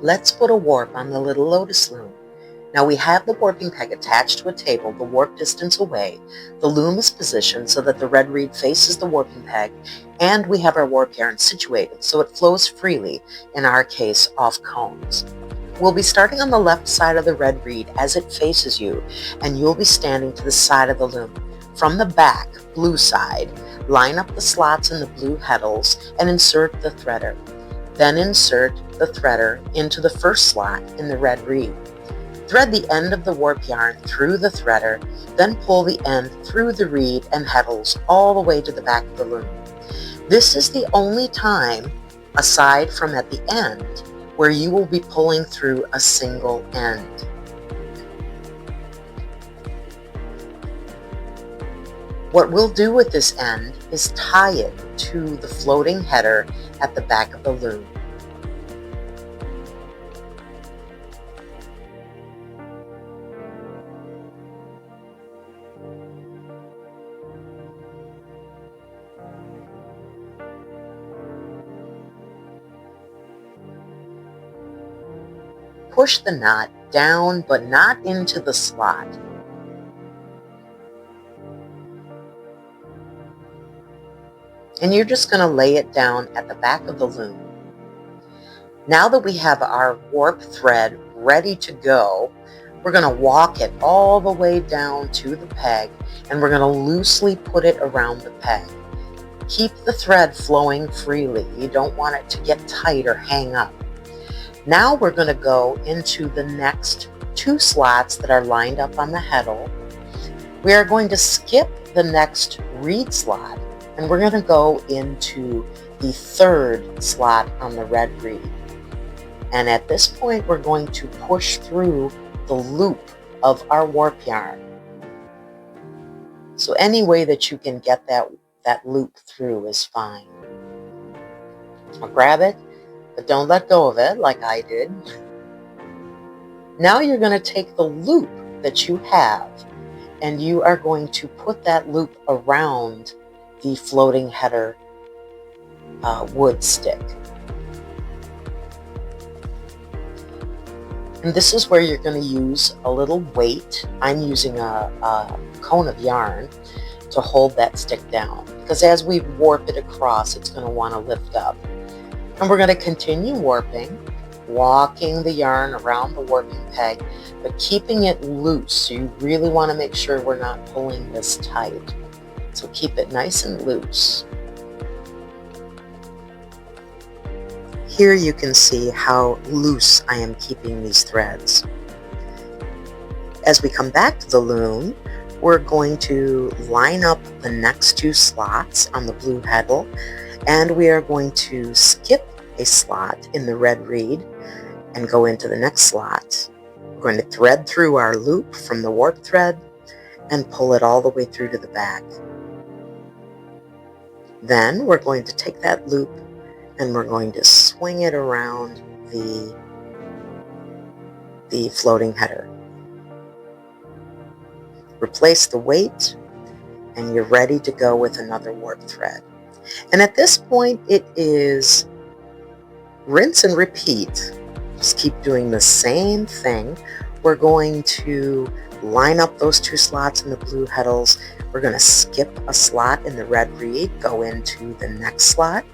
Let's put a warp on the Little Lotus Loom. Now we have the warping peg attached to a table the warp distance away. The loom is positioned so that the red reed faces the warping peg, and we have our warp yarn situated so it flows freely, in our case off cones. We'll be starting on the left side of the red reed as it faces you, and you'll be standing to the side of the loom. From the back, blue side, line up the slots in the blue heddles and insert the threader. Then insert the threader into the first slot in the red reed. Thread the end of the warp yarn through the threader, then pull the end through the reed and heddles all the way to the back of the loom. This is the only time, aside from at the end, where you will be pulling through a single end. What we'll do with this end is tie it to the floating header at the back of the loom. Push the knot down but not into the slot. And you're just going to lay it down at the back of the loom. Now that we have our warp thread ready to go, we're going to walk it all the way down to the peg, and we're going to loosely put it around the peg. Keep the thread flowing freely. You don't want it to get tight or hang up. Now we're going to go into the next two slots that are lined up on the heddle. We are going to skip the next reed slot, and we're going to go into the third slot on the red reed. And at this point, we're going to push through the loop of our warp yarn. So any way that you can get that loop through is fine. Now grab it, but don't let go of it like I did. Now you're going to take the loop that you have, and you are going to put that loop around the floating header wood stick. And this is where you're going to use a little weight. I'm using a cone of yarn to hold that stick down, because as we warp it across, it's going to want to lift up. And we're going to continue warping, walking the yarn around the warping peg, but keeping it loose. So you really want to make sure we're not pulling this tight. So keep it nice and loose. Here you can see how loose I am keeping these threads. As we come back to the loom, we're going to line up the next two slots on the blue heddle, and we are going to skip a slot in the red reed and go into the next slot. We're going to thread through our loop from the warp thread and pull it all the way through to the back. Then we're going to take that loop and we're going to swing it around the floating header. Replace the weight, and you're ready to go with another warp thread. And at this point, it is rinse and repeat. Just keep doing the same thing. We're going to line up those two slots in the blue heddles. We're going to skip a slot in the red reed, go into the next slot,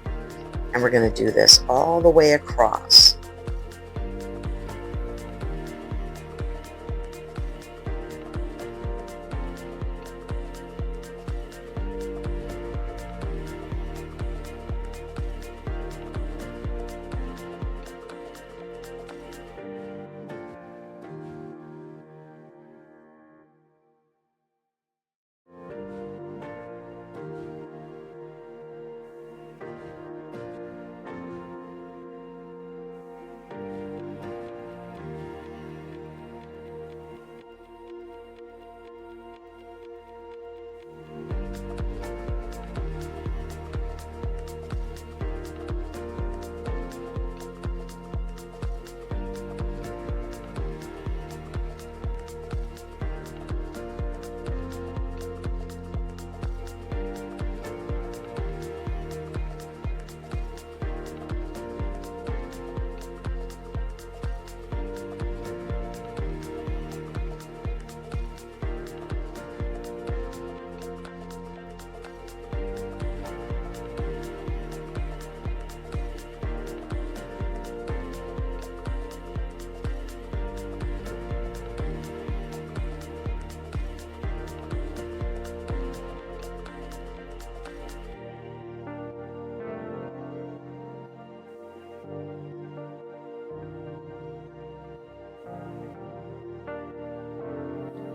and we're going to do this all the way across.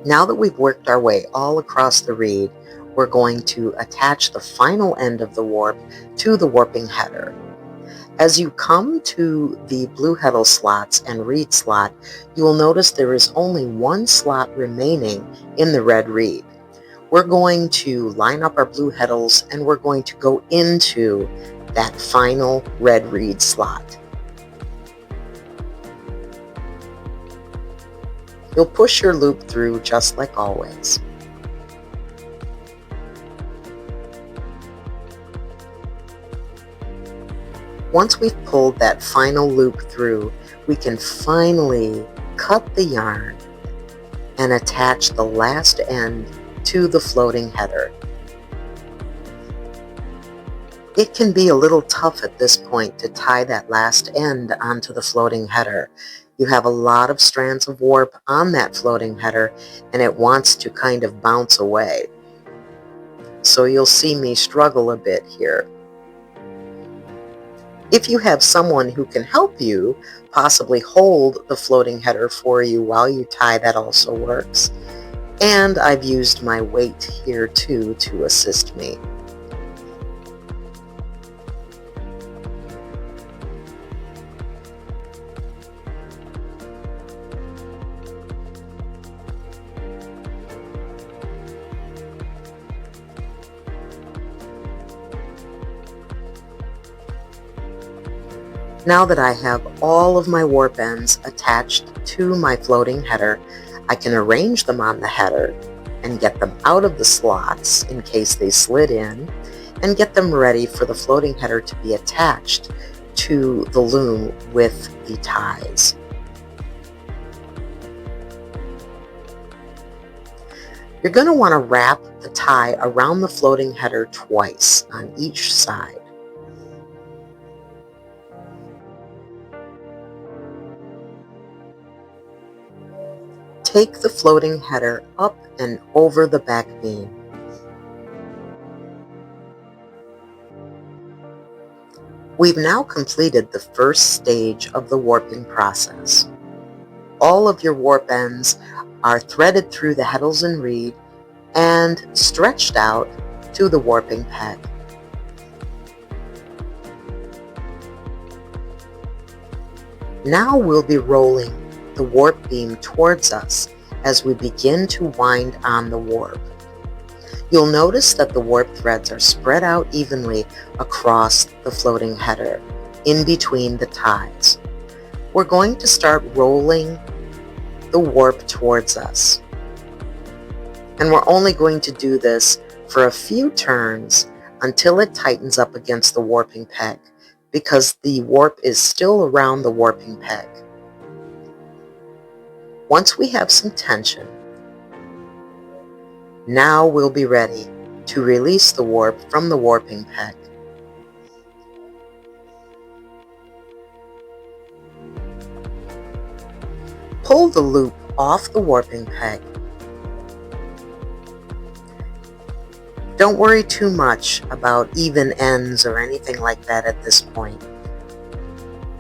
Now that we've worked our way all across the reed, we're going to attach the final end of the warp to the warping header. As you come to the blue heddle slots and reed slot, you will notice there is only one slot remaining in the red reed. We're going to line up our blue heddles and we're going to go into that final red reed slot. You'll push your loop through just like always. Once we've pulled that final loop through, we can finally cut the yarn and attach the last end to the floating header. It can be a little tough at this point to tie that last end onto the floating header. You have a lot of strands of warp on that floating header and it wants to kind of bounce away. So you'll see me struggle a bit here. If you have someone who can help you, possibly hold the floating header for you while you tie, that also works. And I've used my weight here too to assist me. Now that I have all of my warp ends attached to my floating header, I can arrange them on the header and get them out of the slots in case they slid in, and get them ready for the floating header to be attached to the loom with the ties. You're going to want to wrap the tie around the floating header twice on each side. Take the floating header up and over the back beam. We've now completed the first stage of the warping process. All of your warp ends are threaded through the heddles and reed and stretched out to the warping peg. Now we'll be rolling the warp beam towards us as we begin to wind on the warp. You'll notice that the warp threads are spread out evenly across the floating header, in between the ties. We're going to start rolling the warp towards us. And we're only going to do this for a few turns until it tightens up against the warping peg, because the warp is still around the warping peg. Once we have some tension, now we'll be ready to release the warp from the warping peg. Pull the loop off the warping peg. Don't worry too much about even ends or anything like that at this point.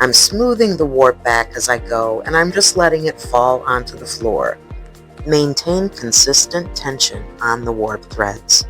I'm smoothing the warp back as I go, and I'm just letting it fall onto the floor. Maintain consistent tension on the warp threads.